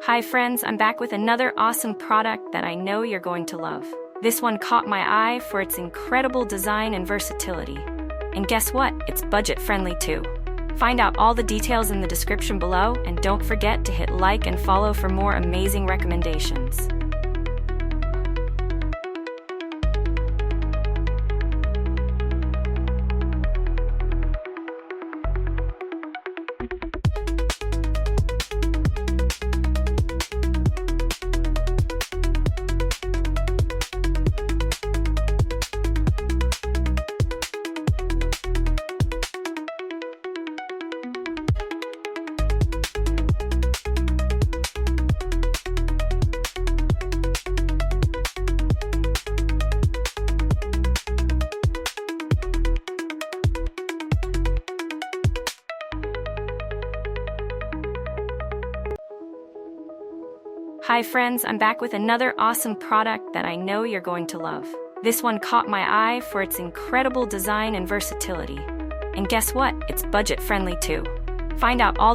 Hi friends, I'm back with another awesome product that I know you're going to love. This one caught my eye for its incredible design and versatility. And guess what? It's budget-friendly too. Find out all the details in the description below, and don't forget to hit like and follow for more amazing recommendations. Hi friends, I'm back with another awesome product that I know you're going to love. This one caught my eye for its incredible design and versatility. And guess what? It's budget-friendly too. Find out all